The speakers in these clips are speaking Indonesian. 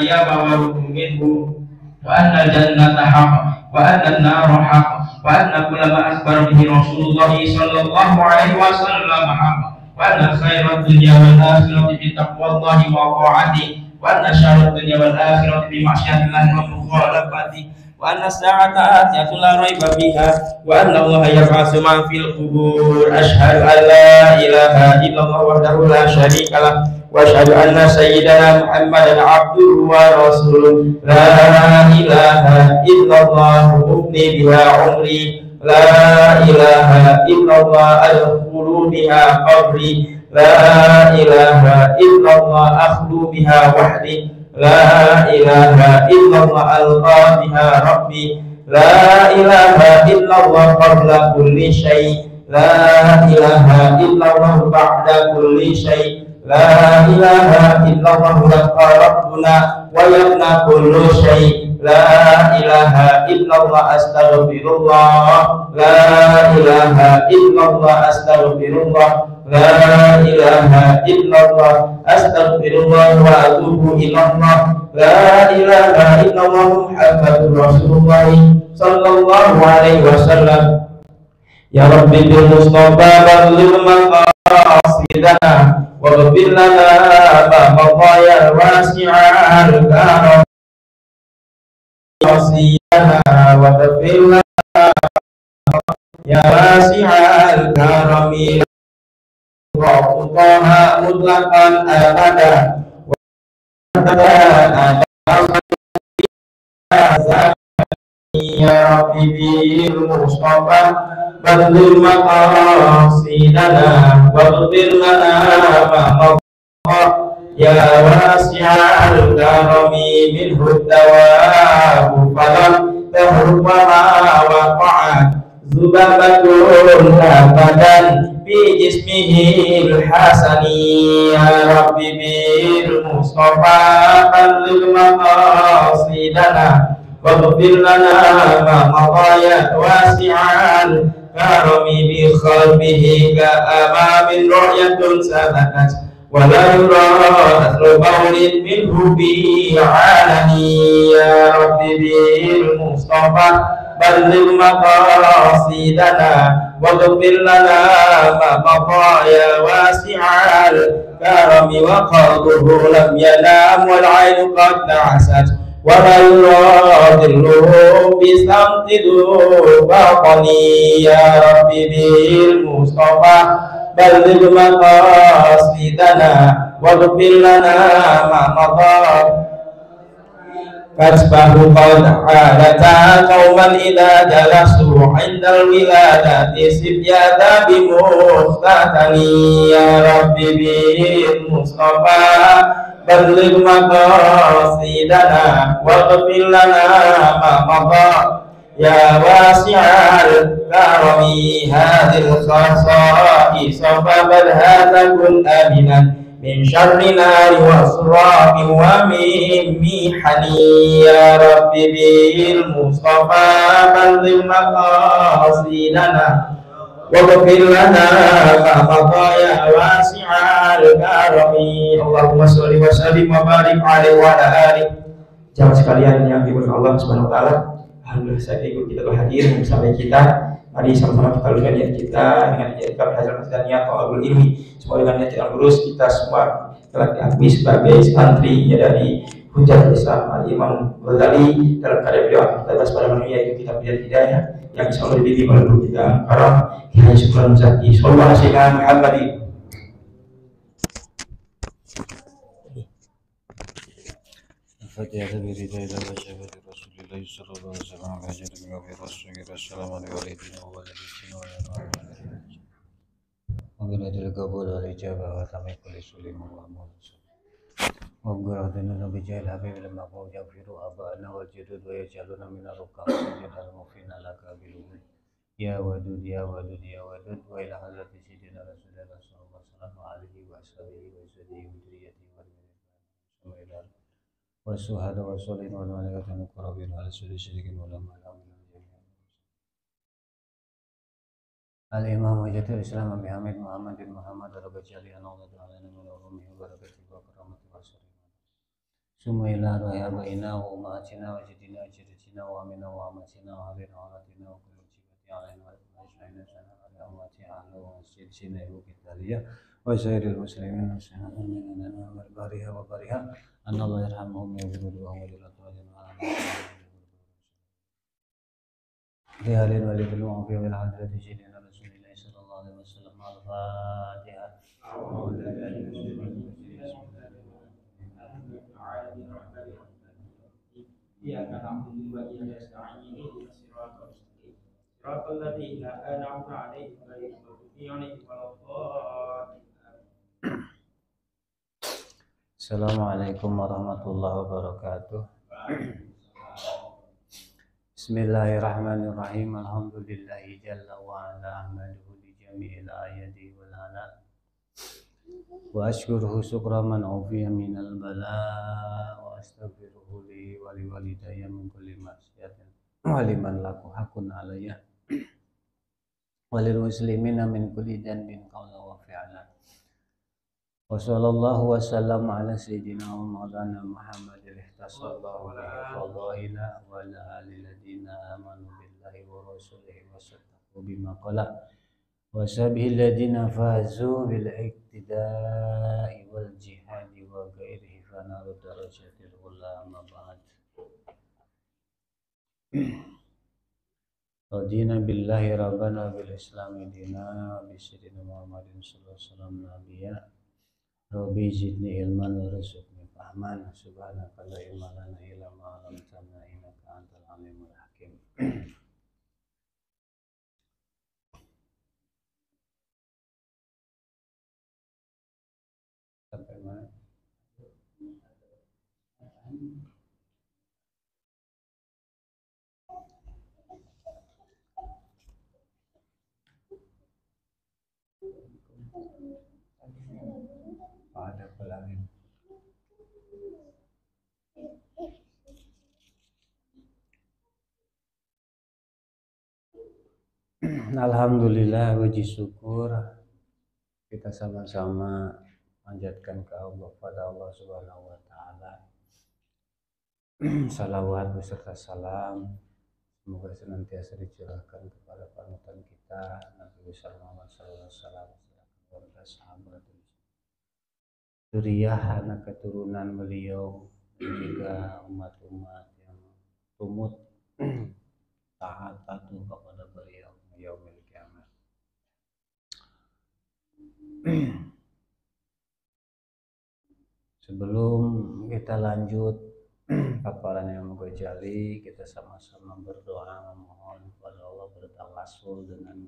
يبور منه وأن الجنة حق وأن النار حق وأن كل ما أخبر به رسول الله صلى الله عليه وسلم حق وأن خير الدنيا والآخرة بتقوى الله وطاعته وأن شر الدنيا والآخرة بمعصية الله ومخالفته وأن الساعة آتية لا ريب فيها وأن الله يبعث من في القبور أشهد أن لا إله إلا الله وحده لا شريك له وأشهد أن سيدنا محمدا عبده ورسوله لا إله إلا الله أفني بها عمري لا إله إلا الله أدخل بها قبري لا إله إلا الله أخلو بها وحدي لا إله إلا الله ألقى بها ربي لا إله إلا الله قبل كل شيء لا إله إلا الله بعد كل شيء لا إله إلا الله لقى ربنا ويبنى كل شيء لا إله إلا الله أستغفر الله لا إله إلا الله أستغفر الله لا إله إلا الله أستغفر الله وأتوب إلى الله لا إله إلا الله محمد رسول الله صلى الله عليه وسلم يا رب بالمصطفى بلغ مقاصدنا واغفر لنا ما مضى يا واسع الكرم وصينا واغفر لنا يا واسع الكرم وقضاها مطلقا أبدا يا ربي بالمصطفى بلغ مقاصدنا واغفر لنا ما مضى يا واسع الكرم منه الثواب فلم تهرب وما وقعت ذبابة أبدا في جسمه الحسن يا رب بالمصطفى بلغ مقاصدنا واغفر لنا ما مضى يا واسع الكرم بخلفه كأمام رؤية سبقت ولا يرى أثر بول منه في عالمي يا رب بالمصطفى بلغ مقاصدنا واغفر لنا ما مضى يا واسع الكرم وقلبه لم ينام والعين قد نعست ولا يرى ظله بسمت باطني يا رب بالمصطفى بلغ مقاصدنا واغفر لنا ما مضى كتبه قد عادتا قوما إذا جلسوا عند الولادة سبياتا بمختتني يا رب بالمصطفى بلغ مقاصدنا واغفر لنا ما مضى يا واسع الكرم هذه الخصائص فبدها تكن آمنا من شر نار وأسراب ومن محن يا رب بالمصطفى بلغ مقاصدنا واغفر لنا ما مضى يا واسع الكرم اللهم صل وسلم وبارك عليه وعلى آله. Jamaah sekalian yang dimuliakan Allah Subhanahu wa taala, alhamdulillah saya ikut kita telah hadir bersama kita. Mari sama-sama kita lakukan niat kita dengan dijadikan hasil masdariya thalabul ilmi. Semoga dengan niat yang lurus kita semua telah diakui sebagai santri dari Hujjatul Islam Al-Imam Ghazali dalam karya beliau Al-Muqtadas pada manusia itu kita berikan hidayah yang insya Allah dibimbing oleh guru kita Karam Kiai Syukran Zaki sallallahu alaihi wasallam Muhammadi. Fatihah biridai dalam syafati Rasulullah sallallahu alaihi wasallam hajat bi rasulillah sallallahu alaihi wasallam وبنادر القبول والإجابة وتمي كل سليم ومؤمن وابقر ذنوبنا بجاه الحبيب لما قول يغفروا آباءنا والجدود ويجعلنا من الركاب سجدا المغفرين لك بالوجود يا ودود يا ودود يا ودود وإلى حضرة سيدنا رسول الله صلى الله عليه وسلم وآله وأصحابه وزوجه وذريته والمؤمنين والشهداء والصالحين والملائكة المقربين وعلى سائر الشريكين والعلماء الإمام حجة الإسلام أبي حميد محمد بن محمد رب اجعل أنوضة علينا من علومه وبركاته وكرامته وسلامه ثم إلى روح آبائنا وأمهاتنا وجدنا وجدتنا وأمنا وأمتنا وأهلنا وأولادنا وكل مصيبة علينا وأجمعين سنة على أمتي أهل ومسجد سنة وكتابية وسائر المسلمين والمؤمنين والبارها وبارها أن الله يرحمهم ويغفر لهم وللأطفال لأهل ولد المعافية والحضرة سيدنا رسول الله صلى الله عليه وسلم الفاتحة. إياك نعبد وإياك نستعين اهدنا الصراط المستقيم صراط الذين أنعمت عليهم غير المغضوب عليهم ولا الضالين. Assalamualaikum warahmatullahi wabarakatuh. Bismillahirrahmanirrahim. Alhamdulillahi jalla wa ala ahmaduhu li jami'il ayati wal ala wa ashkuruhu syukra man ufiya minal bala wa astaghfiruhu li wa li walidayya min kulli maksiatin wa liman laku hakun alayya wa lil muslimina min kulli dhanbin qawla wa fi'ala. Wa sallallahu wa sallam ala sayyidina wa maulana Muhammadin ihtasallahu bihi fadaila wa ala alihi ladina amanu billahi wa rasulihi wa saddaqu bima qala wa sahbihi ladina fazu bil iktida'i wal jihadi wa ghairihi fanaru darajatil ulama ba'd. Radina billahi rabbana bil islami dina bi sayyidina Muhammadin sallallahu alaihi wasallam nabiyya. Rabbi zidni ilman warzuqni fahman. Subhanaka la ilma lana illa ma 'allamtana innaka antal alimul hakim. Sampai mana? Ada pelangin. Alhamdulillah, puji syukur kita sama-sama panjatkan ke Allah, pada Allah Subhanahu wa taala. Salawat beserta salam semoga senantiasa dicurahkan kepada panutan kita Nabi Muhammad sallallahu alaihi wasallam, keluarga sahabat, zuriyah anak keturunan beliau dan juga umat-umat yang tumut taat patuh kepada beliau yaumil kiamat. Sebelum kita lanjut paparan yang menggojali, kita sama-sama berdoa memohon kepada Allah bertawassul dengan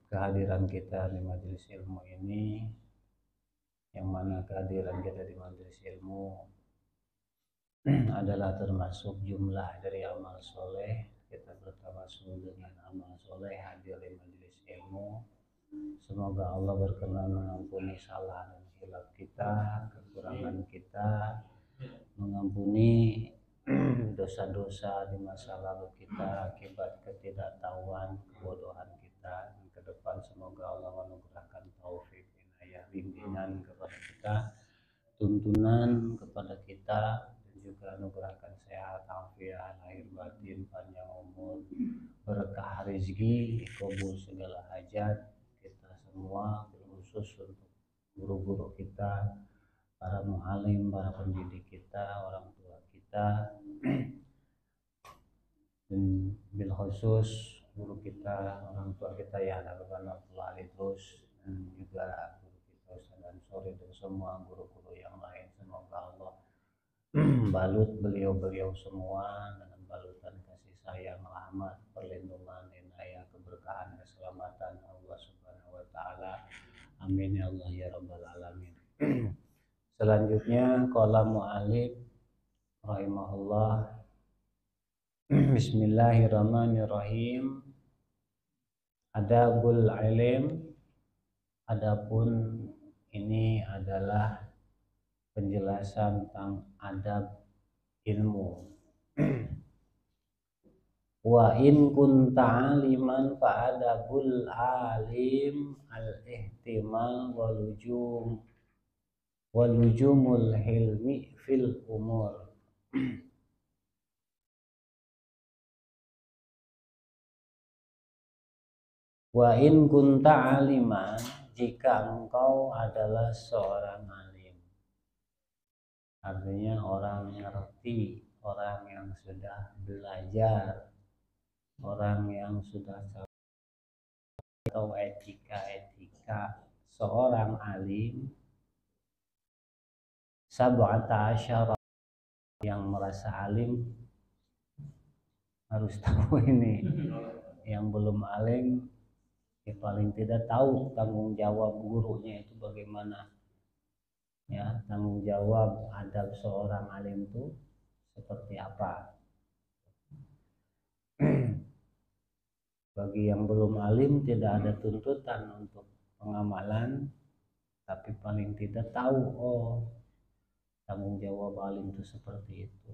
kehadiran kita di majelis ilmu ini, yang mana kehadiran kita di majelis ilmu adalah termasuk jumlah dari amal soleh. Kita bertawassul dengan amal soleh hadir di majelis ilmu. Semoga Allah berkenan mengampuni salah dan khilaf kita, kekurangan kita, mengampuni dosa-dosa di masa lalu kita akibat ketidaktahuan, kebodohan kita. Dan ke depan semoga Allah menganugerahkan taufik, inayah, bimbingan kepada kita, tuntunan kepada kita, dan juga anugerahkan sehat, afiat, lahir batin, panjang umur, berkah rezeki, kabul segala hajat kita semua, khusus untuk guru-guru kita, para mu'alim, para pendidik kita, orang tua kita, dan bil khusus guru kita, orang tua kita ya Habibana Abdullah Idrus, dan juga guru kita Ustaz Ansori, dan semua guru-guru yang lain. Semoga Allah balut beliau-beliau semua dengan balutan kasih sayang, rahmat, perlindungan, inayah, keberkahan, keselamatan Allah Subhanahu wa taala. Amin ya Allah ya rabbal alamin. Selanjutnya qala mu'alif rahimahullah. Bismillahirrahmanirrahim. Adabul ilim. Adapun ini adalah penjelasan tentang adab ilmu. Wa in kunta aliman fa adabul alim al ihtimal wal lujum wa lujumul hilmi fil umur. Wa in kunta aliman, jika engkau adalah seorang alim, artinya orang yang ngerti, orang yang sudah belajar, orang yang sudah tahu etika seorang alim, sab'ata asyara, yang merasa alim harus tahu ini. Yang belum alim ya paling tidak tahu tanggung jawab gurunya itu bagaimana, ya, tanggung jawab adab seorang alim itu seperti apa. Bagi yang belum alim tidak ada tuntutan untuk pengamalan, tapi paling tidak tahu, oh, tanggung jawab alim itu seperti itu.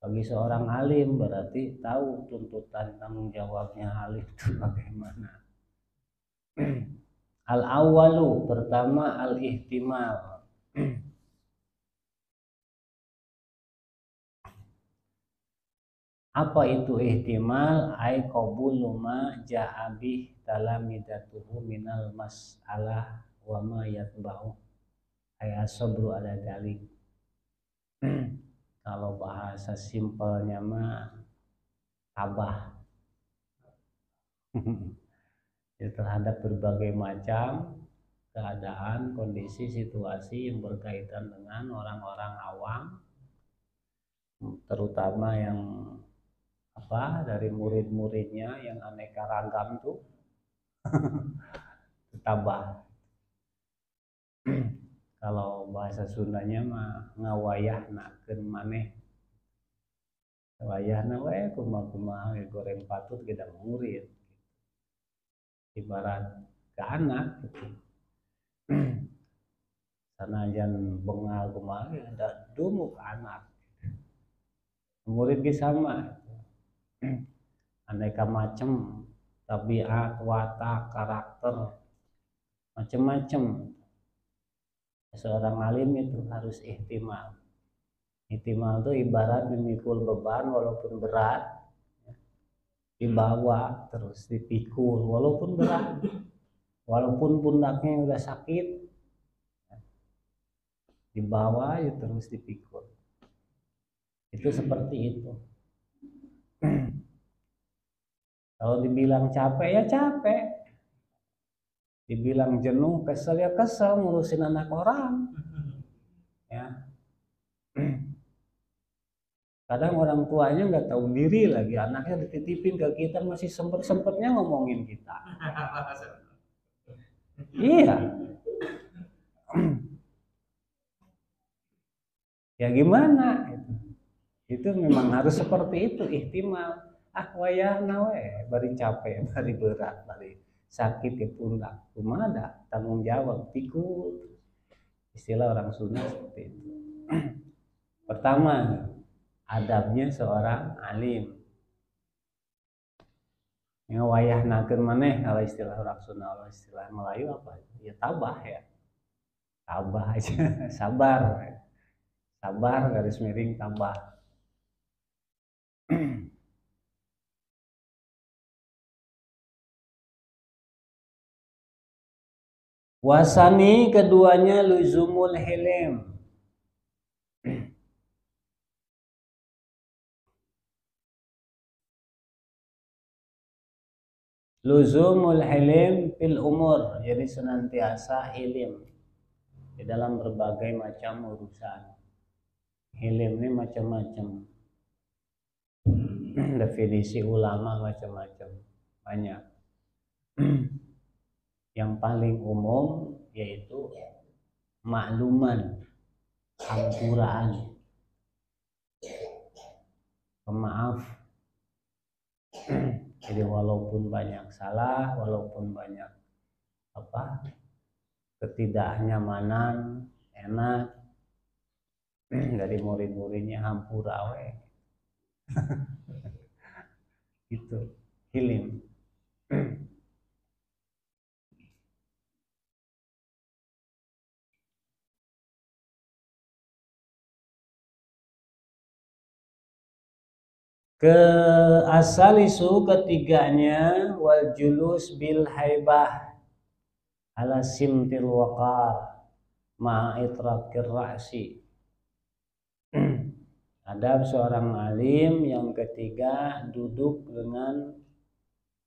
Bagi seorang alim berarti tahu tuntutan tanggung jawabnya alim itu bagaimana. Al-awwalu, pertama al-ihtimal. Apa itu ihtimal? Ai qabulu ma ja'a bih talamidatuhu minal mas'alah wa ma yatba'u. Ai as-sabru ala dalik. Kalau bahasa simpelnya mah tabah. Terhadap berbagai macam keadaan, kondisi, situasi yang berkaitan dengan orang-orang awam, terutama yang dari murid-muridnya yang aneka ragam tuh tabah. Kalau bahasa Sundanya mah ngawayahnakeun maneh. Wayahna we kumaha goreng patut gedang murid. Ibarat ke anak gitu. Sanajan bengal kumaha ada dumuk anak. Murid ge sama. Aneka macam tabiat, watak, karakter, macam-macam. Seorang alim itu harus ihtimal. Ihtimal itu ibarat memikul beban walaupun berat, dibawa terus dipikul walaupun berat, walaupun pundaknya udah sakit, dibawa ya terus dipikul. Itu seperti itu. Kalau dibilang capek ya capek, dibilang jenuh kesel ya kesel ngurusin anak orang, ya. Kadang orang tuanya nggak tahu diri lagi, anaknya dititipin ke kita masih sempet-sempetnya ngomongin kita. Iya. Ya gimana? Itu memang harus seperti itu, ihtimal. Wayahna we, bari capek, bari berat, bari sakit di pundak. Kumaha da tanggung jawab pikul. Istilah orang Sunda seperti itu. Pertama, adabnya seorang alim. Ngawayahnakeun maneh kalau istilah orang Sunda, kalau istilah Melayu apa? Ya tabah ya. Tabah aja, sabar. Sabar garis miring tabah. Wasani keduanya luzumul hilm. Luzumul hilm fil umur, jadi senantiasa hilim di dalam berbagai macam urusan. Hilim ini macam-macam. Definisi ulama macam-macam, banyak. Yang paling umum yaitu makluman, hampuraan, pemaaf. Jadi walaupun banyak salah, walaupun banyak ketidaknyamanan, enak dari murid-muridnya hampura we. Gitu, hilim. Ke asalisu ketiganya wal julus bil haibah ala simtil waqar ma'itrakir ra'si. Adab seorang alim yang ketiga duduk dengan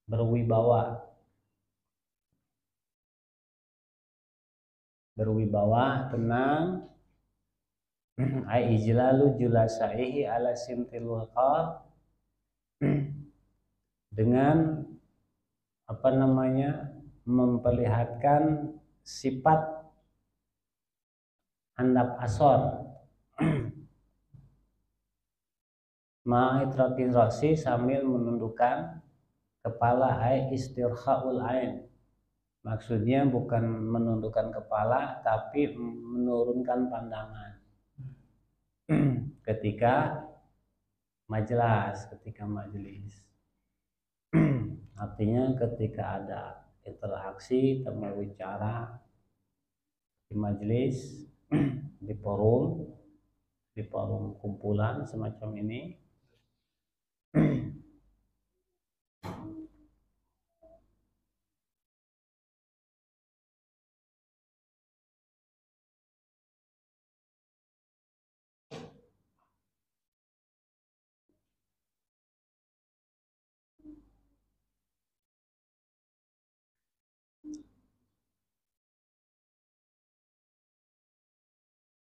berwibawa. Berwibawa, tenang. Ai ijlalu julasaihi ala simtil waqar, dengan memperlihatkan sifat handap asor. Ma'itrakin rosi, sambil menundukkan kepala. Ai istirhaul ain, maksudnya bukan menundukkan kepala tapi menurunkan pandangan ketika majelis. Artinya ketika ada interaksi, temu bicara di majelis, di forum kumpulan semacam ini,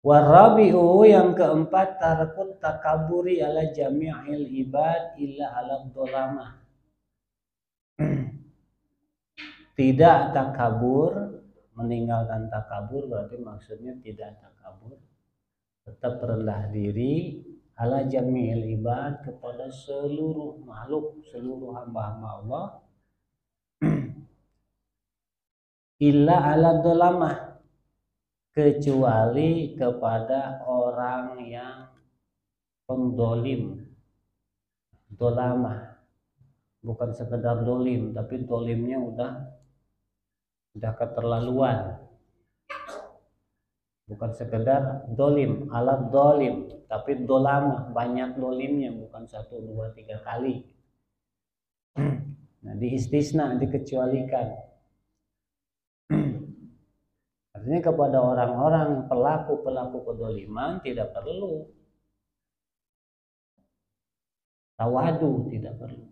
warabi'u, yang keempat, tarakut takaburi ala jami'il ibad illa ala dholamah. Tidak takabur, meninggalkan takabur berarti maksudnya tidak takabur, tetap rendah diri ala jami'il ibad, kepada seluruh makhluk, seluruh hamba-hamba Allah, illa ala dholamah, kecuali kepada orang yang pendolim. Dolamah bukan sekedar dolim, tapi dolimnya udah keterlaluan. Bukan sekedar dolim, alat dolim, tapi dolamah, banyak dolimnya, bukan 1, 2, 3 kali. Nah, diistisna, dikecualikan. Artinya kepada orang-orang pelaku kedoliman tidak perlu tawadu, tidak perlu.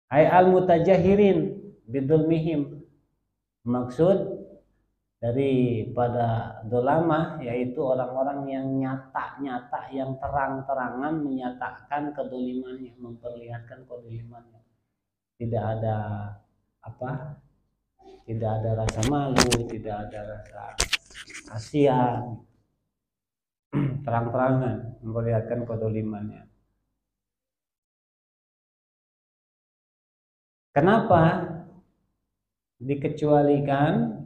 Ai al-mutajahirin bidulmihim, maksud daripada dolamah yaitu orang-orang yang nyata-nyata, yang terang-terangan menyatakan kedolimannya, memperlihatkan kedolimannya. Tidak ada tidak ada rasa malu, tidak ada rasa kasihan, terang-terangan memperlihatkan kedolimannya. Kenapa dikecualikan?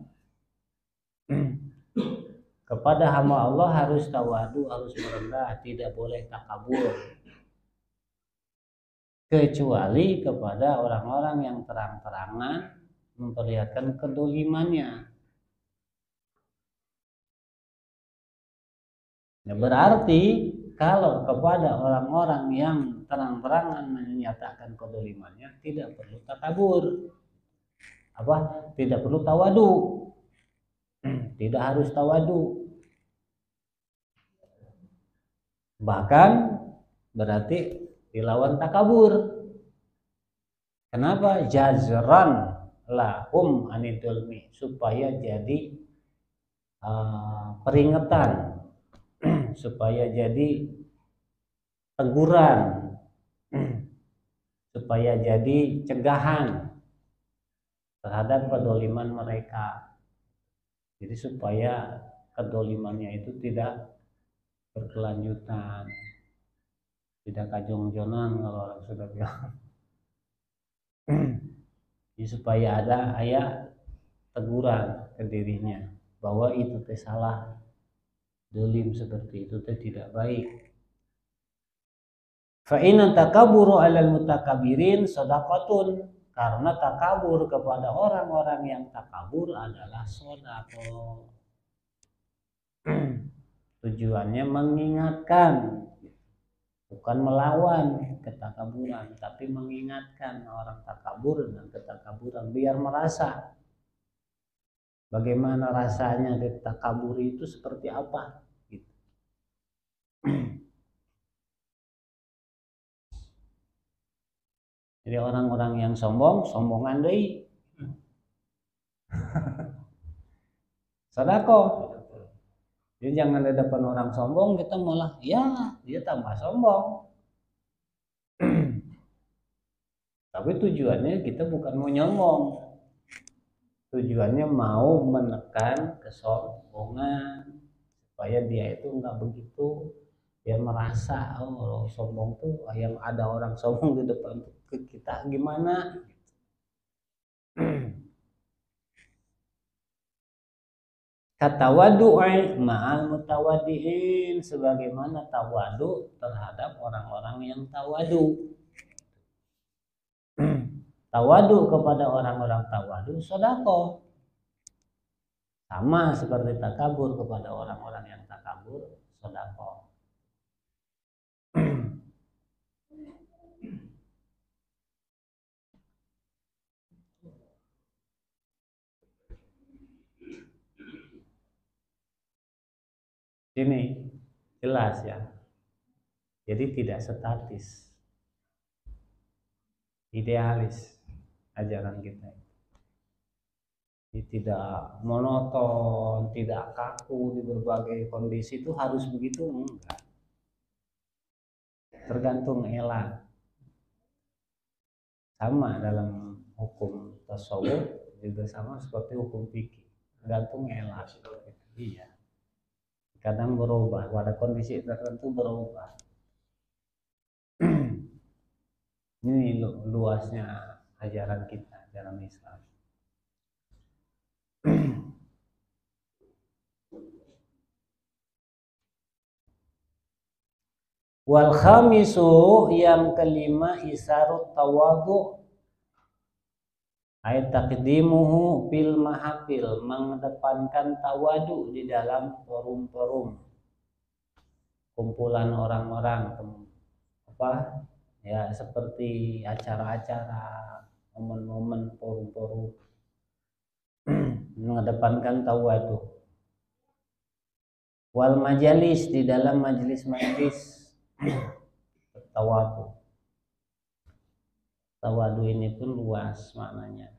Kepada hamba Allah harus tawadu, harus merendah, tidak boleh takabur, kecuali kepada orang-orang yang terang-terangan memperlihatkan kedolimannya. Ya, berarti kalau kepada orang-orang yang terang-terangan menyatakan kedolimannya tidak perlu takabur, tidak perlu tawadu, tidak harus tawadu. Bahkan berarti dilawan takabur. Kenapa? Jazran lahum anidulmi, supaya jadi peringatan, supaya jadi teguran, supaya jadi cegahan terhadap kedoliman mereka. Jadi supaya kedolimannya itu tidak berkelanjutan, tidak kajong-jonan kalau orang sudah bilang. Jadi supaya ada teguran ke dirinya bahwa itu teh salah, dolim seperti itu teh tidak baik. Fa inna takaburu 'alal mutakabirin shadaqatun, karena takabur kepada orang-orang yang takabur adalah sedekah. Tujuannya mengingatkan, bukan melawan ketakaburan, tapi mengingatkan orang takabur dan ketakaburan biar merasa bagaimana rasanya takabur itu seperti apa gitu. Jadi orang-orang yang sombongan deui. Sodako. Jadi jangan di depan orang sombong kita malah ya dia tambah sombong. Tapi tujuannya kita bukan mau nyombong. Tujuannya mau menekan kesombongan supaya dia itu nggak begitu, dia merasa oh sombong tuh yang ada orang sombong di depan kita gimana. Katawadu'i ma'al mutawadiin, sebagaimana tawadu terhadap orang-orang yang tawadu. Tawadu kepada orang-orang tawadu sodako, sama seperti takabur kepada orang-orang yang takabur sodako. Ini jelas ya. Jadi tidak statis, idealis ajaran kita. Jadi tidak monoton, tidak kaku di berbagai kondisi itu harus begitu, enggak. Tergantung elat. Sama dalam hukum tasawuf juga sama seperti hukum fikih, tergantung elat. Iya. Kadang berubah, pada kondisi tertentu berubah. Ini luasnya ajaran kita, ajaran Islam. Wal khamisu, yang kelima, isarut tawadu ay taqdimuhu fil mahafil, mengedepankan tawadu di dalam forum-forum kumpulan orang-orang apa ya, seperti acara-acara, momen-momen forum-forum. Mengedepankan tawadu. Wal majalis, di dalam majelis-majelis tawadu. Tawadu ini pun luas maknanya.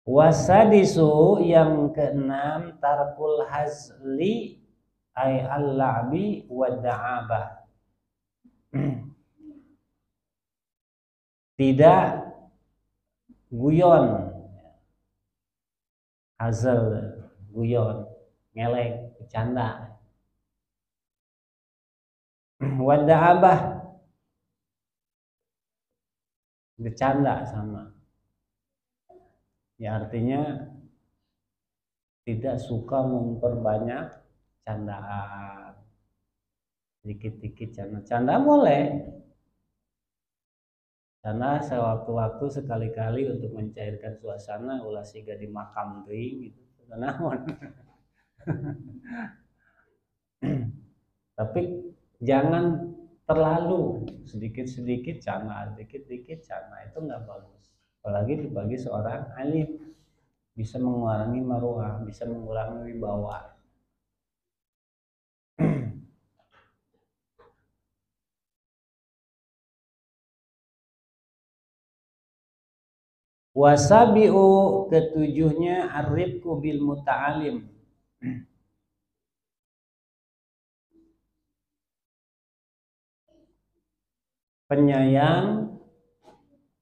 Wasadisu, yang keenam, tarkul hazli ay al-la'bi wa da'abah. Tidak guyon, hazal, guyon, ngelek, bercanda. Wa da'abah, bercanda sama. Ya artinya tidak suka memperbanyak candaan, dikit-dikit canda. Canda boleh, karena sewaktu-waktu sekali-kali untuk mencairkan suasana, ulah siga di makam teuing gitu. Naon. Tapi jangan terlalu, sedikit-sedikit canda, dikit-dikit canda, itu nggak bagus. Apalagi dibagi seorang alim, bisa mengurangi maruah, bisa mengurangi wibawa. Wasabi'u, ketujuhnya, ar-rifqu bil muta'alim, penyayang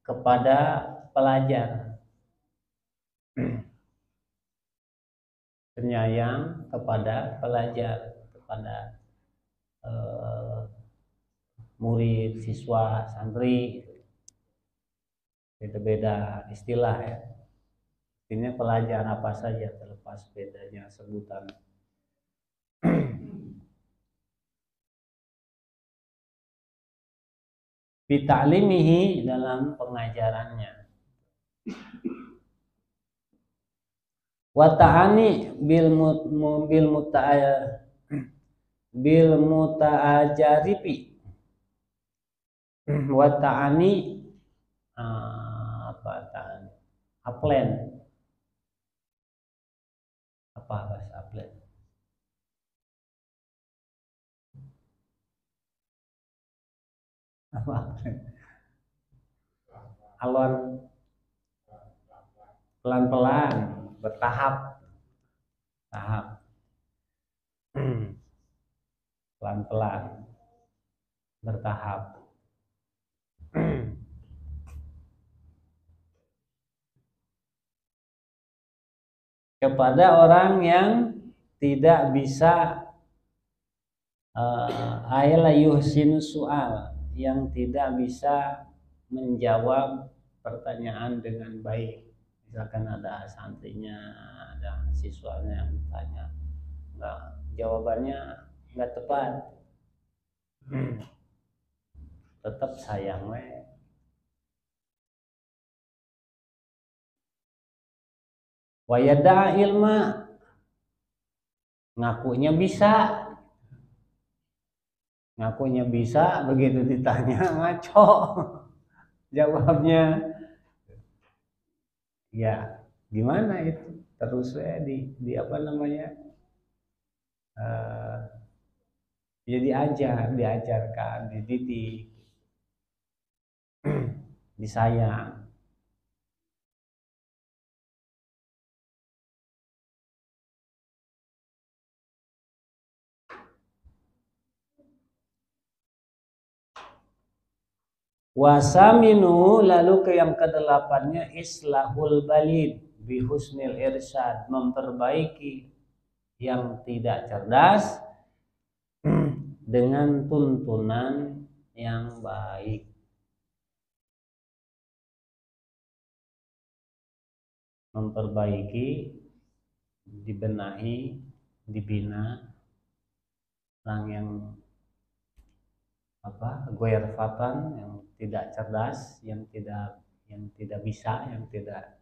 kepada pelajar. Penyayang kepada pelajar, kepada murid, siswa, santri. Beda-beda istilah ya. Ini pelajar apa saja, terlepas bedanya sebutan. Bita'limihi, dalam pengajarannya. Wa ta'ani bil muta'ajarifi. Wa ta'ani apa ta'ani? Aplen. Apa bahasa aplen? Apa aplen? Alon pelan-pelan, bertahap, pelan-pelan, bertahap. Kepada orang yang tidak bisa ayla yuhsinu soal, yang tidak bisa menjawab pertanyaan dengan baik. Misalkan ada santrinya, ada siswanya yang bertanya, jawabannya nggak tepat, tetap sayang we. Wayada ilma, ngakunya bisa, begitu ditanya ngaco jawabnya. Ya gimana itu, terus di apa namanya, ya diajarkan, dididik, disayang. Wasaminu, lalu ke yang kedelapannya islahul balid bihusnil irsyad, memperbaiki yang tidak cerdas dengan tuntunan yang baik. Memperbaiki, dibenahi, dibina orang yang goyerfatan, yang tidak cerdas, yang tidak bisa, yang tidak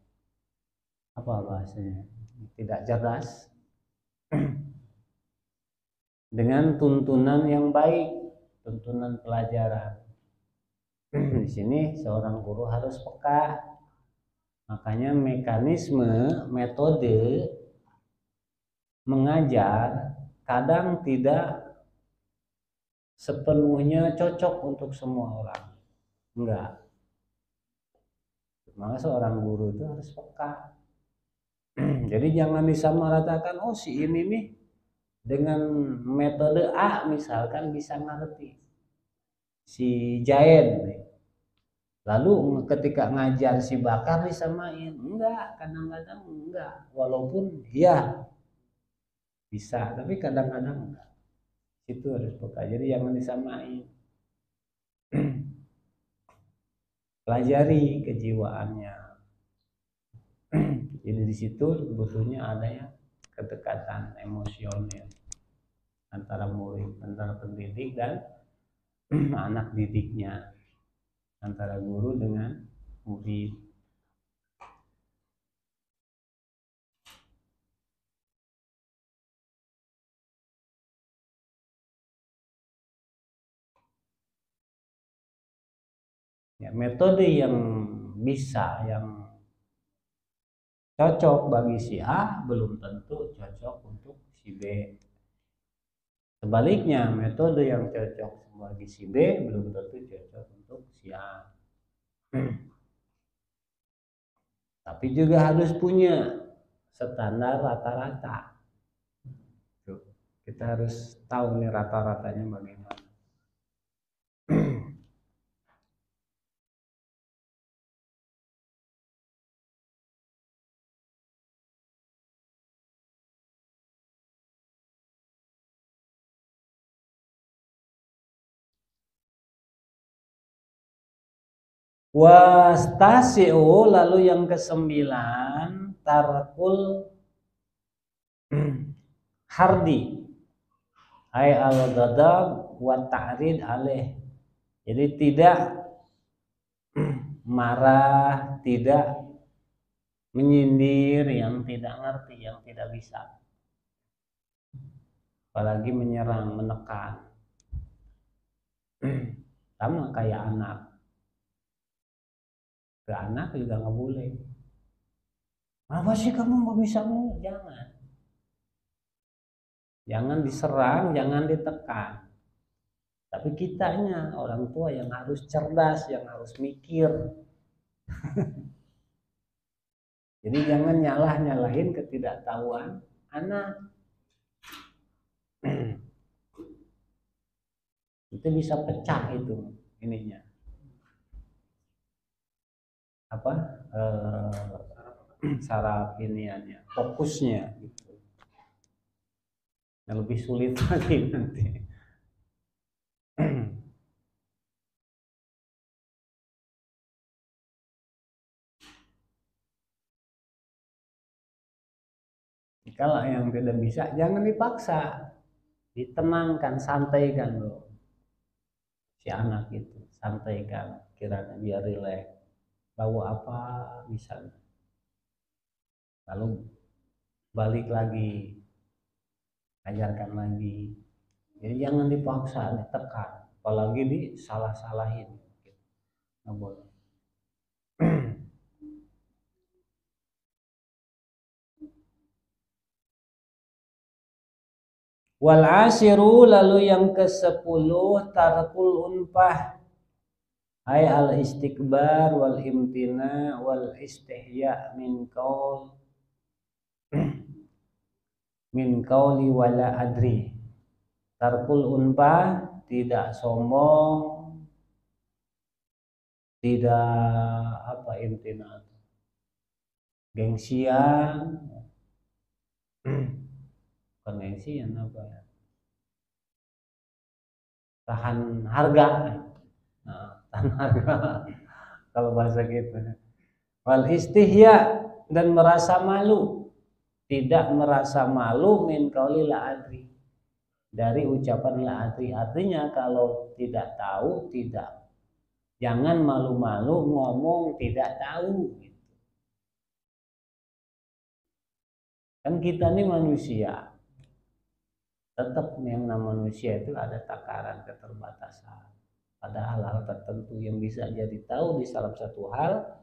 tidak cerdas, dengan tuntunan yang baik, tuntunan pelajaran. Di sini seorang guru harus peka. Makanya metode mengajar kadang tidak sepenuhnya cocok untuk semua orang. Enggak. Maka seorang guru itu harus peka. Jadi jangan disamaratakan, oh si ini nih dengan metode A misalkan bisa ngerti, si Jaen nih. Lalu ketika ngajar si Bakar disamain, enggak, kadang-kadang enggak. Walaupun ya bisa, tapi kadang-kadang enggak. Itu harus peka. Jadi jangan disamain. Pelajari kejiwaannya. Jadi di situ sebetulnya adanya kedekatan emosional antara murid, antara pendidik dan anak didiknya, antara guru dengan murid. Ya, metode yang bisa, yang cocok bagi si A belum tentu cocok untuk si B. Sebaliknya, metode yang cocok bagi si B belum tentu cocok untuk si A. Tapi juga harus punya standar rata-rata. Kita harus tahu nih rata-ratanya bagaimana. Wastasi'u, lalu yang ke-9 tarkul hardi ay al-ghadab wa ta'rid alaih. Jadi tidak marah, tidak menyindir yang tidak ngerti, yang tidak bisa. Apalagi menyerang, menekan. Sama kayak anak. Ke anak juga nggak boleh. Apa sih kamu nggak bisa ngomong? Jangan. Jangan diserang, jangan ditekan. Tapi kitanya, orang tua yang harus cerdas, yang harus mikir. Jadi jangan nyalahin ketidaktahuan anak. Itu bisa pecah itu ininya. Apa? Saraf iniannya, fokusnya gitu. Yang lebih sulit lagi nanti. Kalau yang tidak bisa jangan dipaksa, ditenangkan, santaikan loh si anak itu, santaikan, kiranya biar rileks. Bawa apa misalnya, lalu balik lagi, ajarkan lagi. Jadi jangan dipaksa, ditekan, apalagi disalah-salahin, nggak boleh. Wal ashiru, lalu yang ke-10 tarkul unpah, ay al istikbar wal imtina wal istihya min qauli wala adri. Tarkul unpah, tidak sombong, tidak apa imtina, gengsian. Bukan gengsian, apa ya, tahan harga. Nah, tahan harga kalau bahasa gitu. Wal istihya, dan merasa malu, tidak merasa malu min qauli la adri, dari ucapan la adri. Artinya kalau tidak tahu, jangan malu-malu ngomong tidak tahu. Kan kita ini manusia, tetap yang namanya manusia itu ada takaran, keterbatasan. Ada hal-hal tertentu yang bisa jadi tahu di salah satu hal,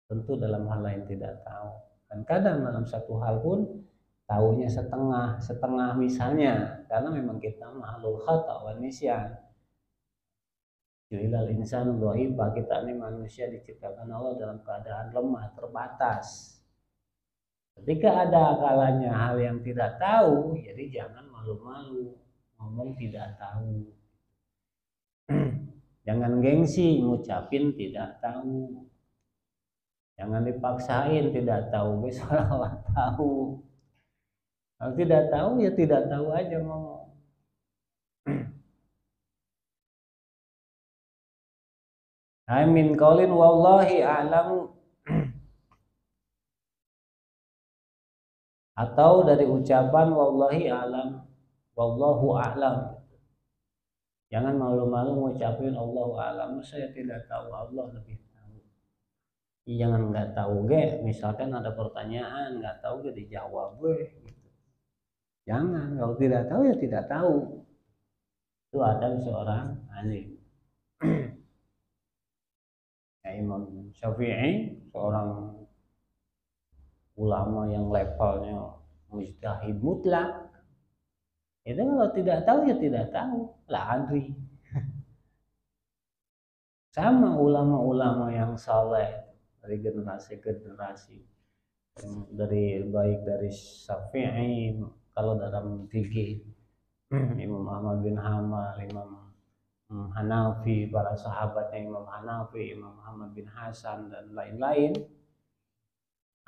tentu dalam hal lain tidak tahu. Dan kadang dalam satu hal pun tahunya setengah misalnya, karena memang kita makhluk khata wa nisyan. Ju'ilal insanu dha'ifa, kita ini manusia diciptakan Allah dalam keadaan lemah, terbatas. Ketika ada kalanya hal yang tidak tahu, jadi jangan malu-malu ngomong tidak tahu. Jangan gengsi ngucapin tidak tahu. Jangan dipaksain tidak tahu, seolah tahu. Kalau tidak tahu ya tidak tahu aja ngomong. Amin qaulin wallahi a'lam, atau dari ucapan wallahi a'lam, wallahu a'lam. Jangan malu-malu ngucapin Allahu a'lam, saya tidak tahu, Allah lebih tahu. Jangan nggak tahu misalkan ada pertanyaan nggak tahu dijawab gitu. Jangan, kalau tidak tahu ya tidak tahu. Itu ada seorang alim. Ya, Imam Syafi'i, seorang ulama yang levelnya mujtahid mutlak. Itu kalau tidak tahu ya tidak tahu, la adri. Sama ulama-ulama yang saleh dari generasi ke generasi, baik dari Syafi'i, kalau dalam fikih Imam Ahmad bin Hanbal, Imam Hanafi, para sahabatnya Imam Hanafi, Imam Muhammad bin Hasan dan lain-lain,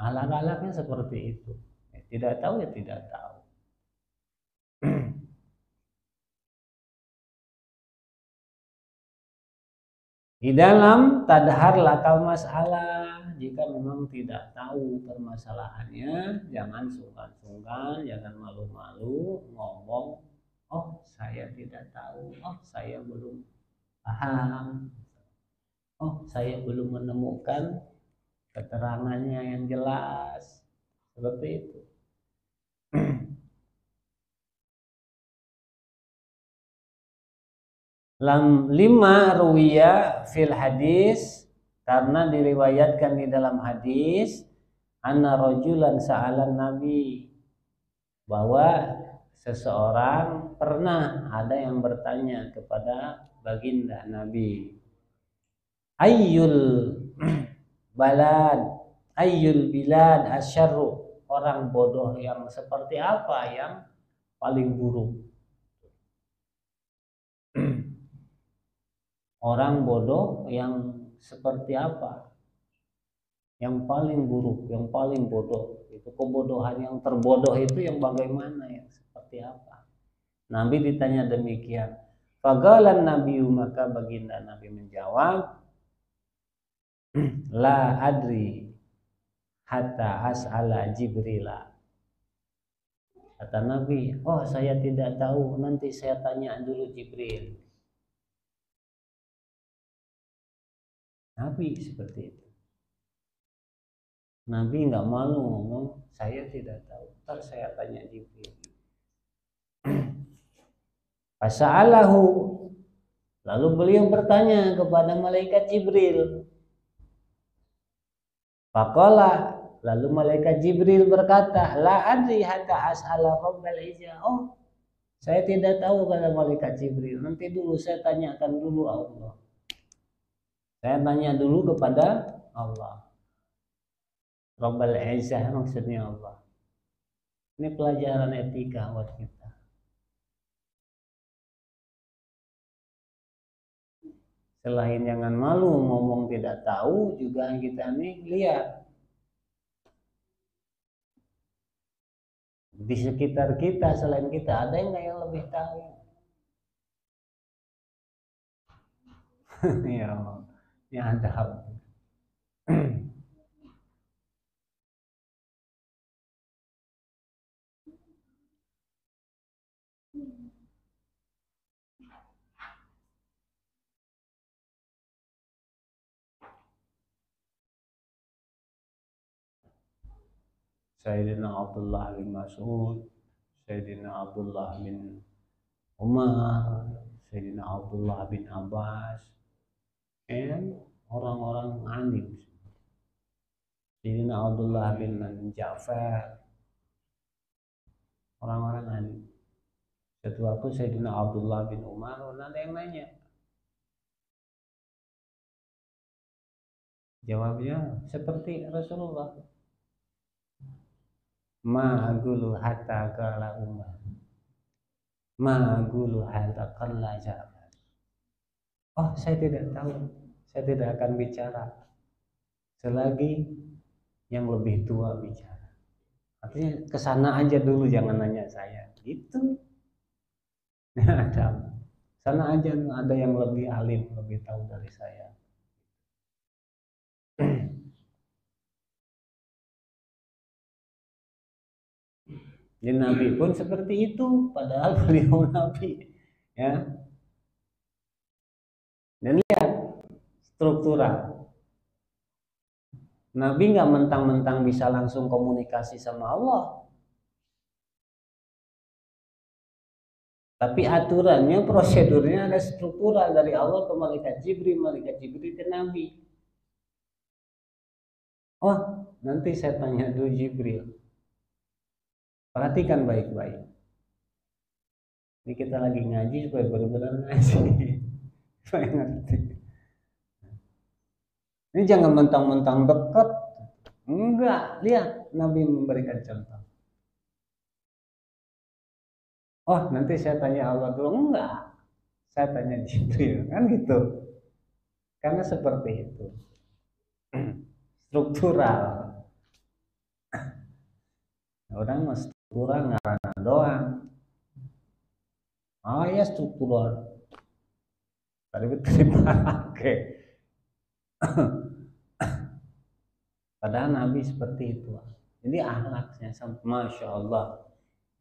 alat-alatnya seperti itu. Tidak tahu ya tidak tahu. Di dalam tadhar lakal masalah, jika memang tidak tahu permasalahannya, jangan sungkan-sungkan, jangan malu-malu ngomong, oh saya tidak tahu, oh saya belum paham, oh saya belum menemukan keterangannya yang jelas, seperti itu. Lima ruwiya fil hadis, karena diriwayatkan di dalam hadis, anna rajulan sa'alan nabi, bahwa seseorang pernah ada yang bertanya kepada baginda Nabi, ayyul balad ayyul bilad asyarru, orang bodoh yang seperti apa yang paling buruk. Orang bodoh yang seperti apa yang paling buruk, yang paling bodoh. Itu kebodohan yang terbodoh itu yang bagaimana, yang seperti apa. Nabi ditanya demikian. Faqalan Nabi, maka baginda Nabi menjawab, la adri hatta as'ala Jibrila. Kata Nabi, oh saya tidak tahu, nanti saya tanya dulu Jibril. Nabi seperti itu. Nabi nggak malu ngomong, saya tidak tahu, ntar saya tanya Jibril. Fasa'alahu, lalu beliau bertanya kepada malaikat Jibril. Faqala, lalu malaikat Jibril berkata, la adri hatta as'ala rabbal izzah. Oh, saya tidak tahu, kata malaikat Jibril, nanti dulu saya tanyakan dulu Allah. Saya tanya dulu kepada Allah. Rabbal izzah maksudnya Allah. Ini pelajaran etika buat kita. Selain jangan malu ngomong tidak tahu, juga kita nih lihat di sekitar kita, selain kita ada yang lebih tahu. Ya Allah, ya ada. Sayyidina Abdullah bin Mas'ud, Sayyidina Abdullah bin Umar, Sayyidina Abdullah bin Abbas, dan orang-orang alim. Sayyidina Abdullah bin Ja'far, orang-orang alim. Satu waktu Sayyidina Abdullah bin Umar, ada yang nanya. Jawabnya seperti Rasulullah. Ma agulu hatta qala Umar. Ma agulu hatta qala Ja'far. Oh, saya tidak tahu. Saya tidak akan bicara selagi yang lebih tua bicara. Artinya kesana aja dulu, jangan nanya saya. Gitu. Ada. Sana aja ada yang lebih alim, lebih tahu dari saya. Jadi Nabi pun seperti itu, padahal beliau Nabi, ya. Dan lihat struktural. Nabi nggak mentang-mentang bisa langsung komunikasi sama Allah, tapi aturannya, prosedurnya ada struktural dari Allah ke malaikat Jibril ke Nabi. Oh, nanti saya tanya dulu Jibril. Perhatikan baik-baik. Ini kita lagi ngaji supaya benar-benar ngaji. Supaya ngerti. Ini jangan mentang-mentang dekat. Enggak, lihat Nabi memberikan contoh. Oh, nanti saya tanya Allah dulu. Enggak. Saya tanya Jibril, kan gitu. Karena seperti itu. Struktural. Orang mesti struktural ngarana doang. Oh ya struktural. Tadi oke. Padahal Nabi seperti itu. Jadi akhlaknya, masya Allah,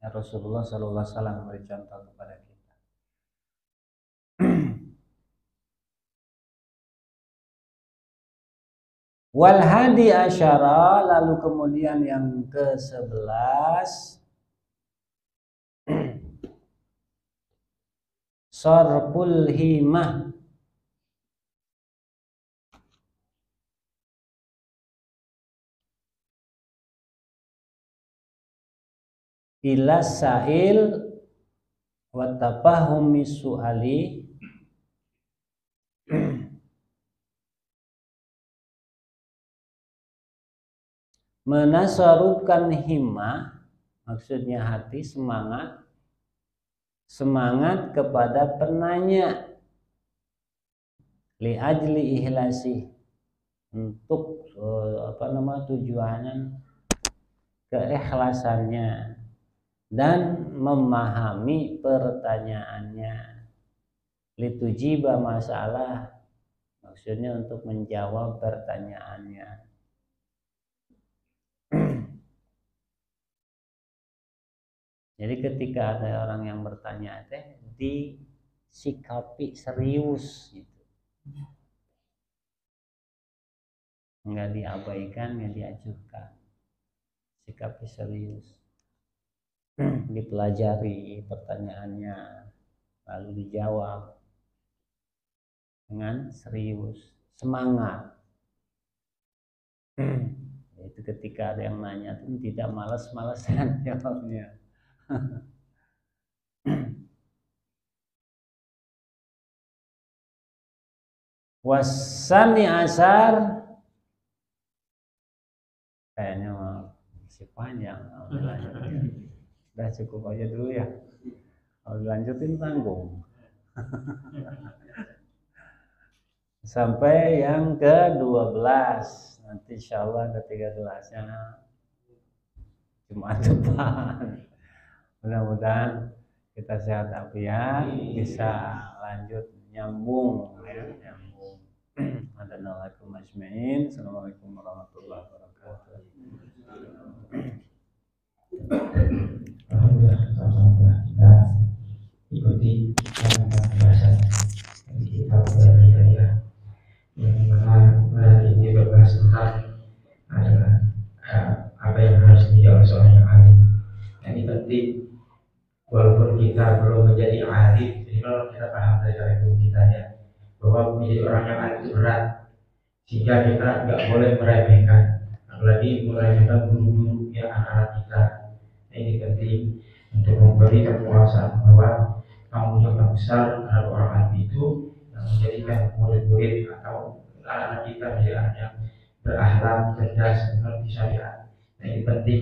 ya Rasulullah Sallallahu Alaihi Wasallam memberi contoh kepada kita. Wal hadi asyara, lalu kemudian yang ke-11 sarful himah, ila sa'il wa tafahumi su'ali, menasarufkan himmah, maksudnya hati, semangat kepada penanya, li ajli ihlasi, untuk tujuanan keikhlasannya, dan memahami pertanyaannya, litujiba masalah, maksudnya untuk menjawab pertanyaannya. Jadi ketika ada orang yang bertanya disikapi serius gitu, nggak diabaikan, nggak diajukan, sikapi serius, dipelajari pertanyaannya lalu dijawab dengan serius, semangat. Itu ketika ada yang nanya itu tidak malas-malasan jawabnya. Wasani asar, kayaknya masih panjang. Udah cukup aja dulu ya. Kalau dilanjutin tanggung. Sampai yang ke-12. Nanti insya Allah ke-13-nya Jumat depan. Mudah-mudahan kita sehat afiat, bisa lanjut nyambung ya, nyambung. Assalamualaikum ajmain. Assalamualaikum warahmatullahi wabarakatuh. Alhamdulillah, kita ikuti pembahasan dari kitab Al-Hidayah yang mana ini berbahas tentang apa yang harus dijawab seorang yang alim. Ini penting, walaupun kita belum menjadi alim, jadi kalau kita paham dari ilmu kita ya, bahwa menjadi orang yang alim itu berat, sehingga kita nggak boleh meremehkan, apalagi meremehkan guru-guru yang anak-anak kita. Ini penting untuk memberi kepuasan bahwa tanggung jawab besar terhadap orang alim itu yang menjadikan murid-murid atau anak-anak kita menjadi anak yang berakhlak, cerdas, mengerti syariat. Nah, ini penting,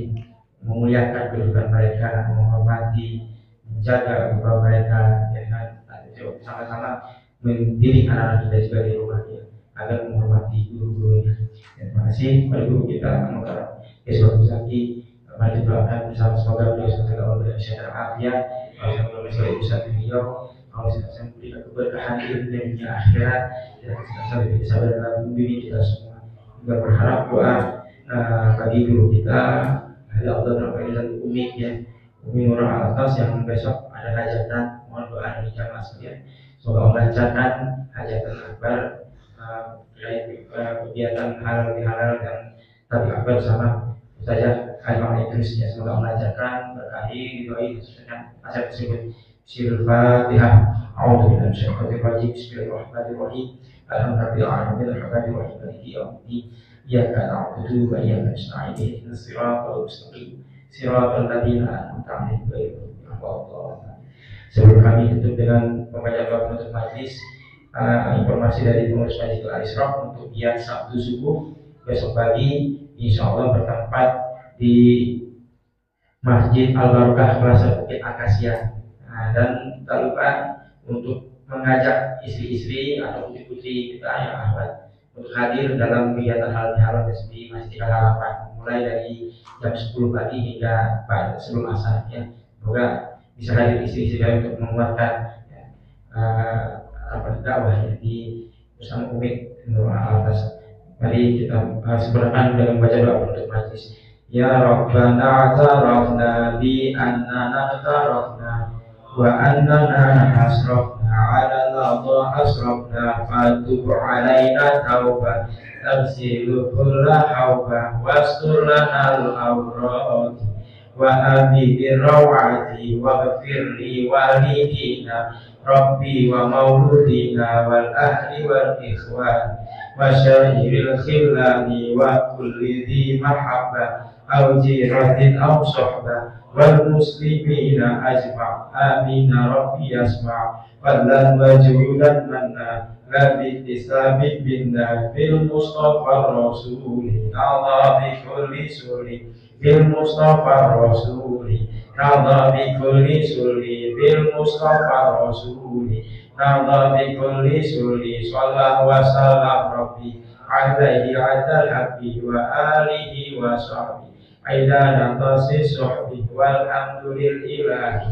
memuliakan kedudukan mereka, menghormati, menjaga wibawa mereka, ya kan, sama-sama mendidik anak-anak kita juga di rumahnya agar menghormati guru-gurunya. Terima kasih pada guru kita, semoga Yesus Zaki. Mari doakan bersama, semoga beliau senantiasa memberikan sehat afiat, semoga beliau bisa beliau, Allah senantiasa memberikan keberkahan ilmu dan dunia akhirat, dan senantiasa bisa dalam membimbing kita semua. Juga berharap doa bagi guru kita, Allah dan Umi ya, Umi Nurul Atas yang besok ada hajatan, mohon doa dari jamaah sekalian. Semoga Allah lancarkan hajatan akbar, kegiatan halal dan tapi akbar sama saja. Al-Fatihah terusnya, semoga Allah lancarkan, berkahi, ridhoi, sesuaikan aset tersebut. Bismillahirrahmanirrahim. A'udzubillahi minasyaitonir rajim. Bismillahirrahmanirrahim. Alhamdulillahirabbil alamin, maliki yaumiddin. Iyyaka na'budu wa iyyaka nasta'in. Ihdinas siratal mustaqim. Siratal ladzina an'amta 'alaihim ghairil maghdubi 'alaihim. Sebelum kami tutup dengan pembacaan doa penutup majelis, informasi dari pengurus Masjid Al-Isra untuk giat Sabtu subuh besok pagi insyaallah bertempat di Masjid Al-Barokah Plaza Bukit Akasia. Dan tak lupa untuk mengajak istri-istri atau putri-putri kita yang ahwat untuk hadir dalam kegiatan halal di Masjid Al-Harapan mulai dari jam 10 pagi hingga sebelum asar ya. Semoga bisa hadir istri-istri untuk menguatkan dakwah ya, di bersama Umi Nurul Atas. Mari kita sebutkan dengan baca doa untuk majlis. Ya Rabbana atarafna bi annana tarafna wa annana asrafna على الأرض أسرفنا فتب علينا توبة تغسل كل حوبة واستر لنا الأوراد وأبي بالروعة واغفر لي والدينا ربي ومولودنا والأهل والإخوان وشائر الخلان وكل ذي محبة أو جيرة أو صحبة والمسلمين أجمع آمين ربي يسمع فضلا وجودا منا لا باكتساب منا بالمصطفى الرسول نرضى بكل سر بالمصطفى الرسول نرضى بكل سر بالمصطفى الرسول نرضى بكل سر صلى وسلم ربي عليه عدى الحق وآله وصحبه عداد طاس الصحب والحمد لله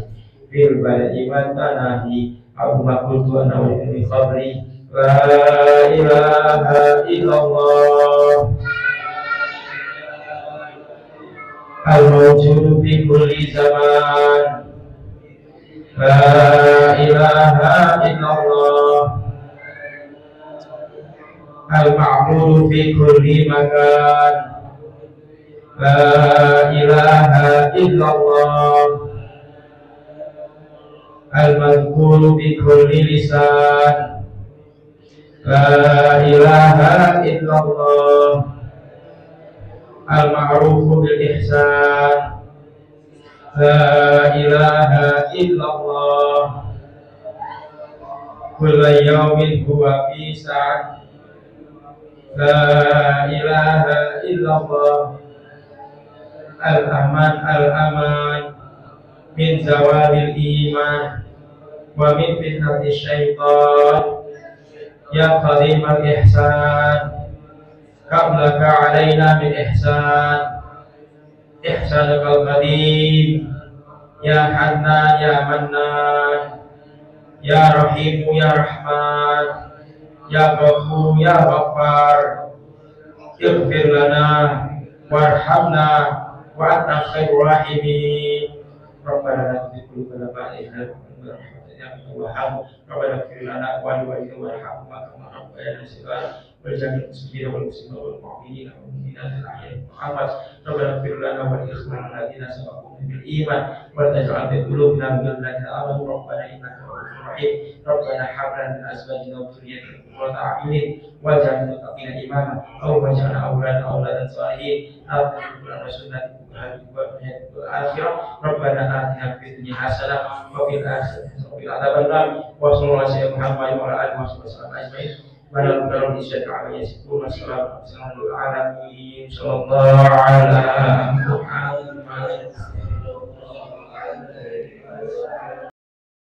في البدء والتناهي أو ما قلت أنا من قبلي لا إله إلا الله الموجود في كل زمان لا إله إلا الله المعبود في كل مكان لا إله إلا الله المذكور بكل لسان لا إله إلا الله المعروف بالإحسان لا إله إلا الله كل يوم هو في سعة لا إله إلا الله الأمان الأمان من زوال الإيمان ومن فتنة الشيطان يا قديم الإحسان قبلك علينا من إحسانك القديم يا حنان يا منان يا رحيم يا رحمن يا غفور يا غفار اغفر لنا وارحمنا وأنت خير الراحمين ربنا لا تزغ قلوبنا بعد إذ هديتنا ربنا اغفر لنا ولوالدينا وارحمهما كما ربيانا صغارا ولجميع المسلمين والمسلمات والمؤمنين والمؤمنات الأحياء والأموات ربنا اغفر لنا ولإخواننا الذين سبقونا بالإيمان ولا تجعل في قلوبنا غلا للذين آمنوا ربنا إنك رؤوف رحيم ربنا هب لنا من أزواجنا وذريتنا قرة أعين واجعلنا للمتقين إماما أو واجعلنا أولادا صالحين آمين سنة الآخرة ربنا آتنا في الدنيا حسنة وفي الآخرة حسنة وقنا عذاب النار وصلى الله على سيدنا محمد وعلى آله وصحبه وسلم أجمعين بلغ الإشاء على يسكون السلام على العالمين صلى الله على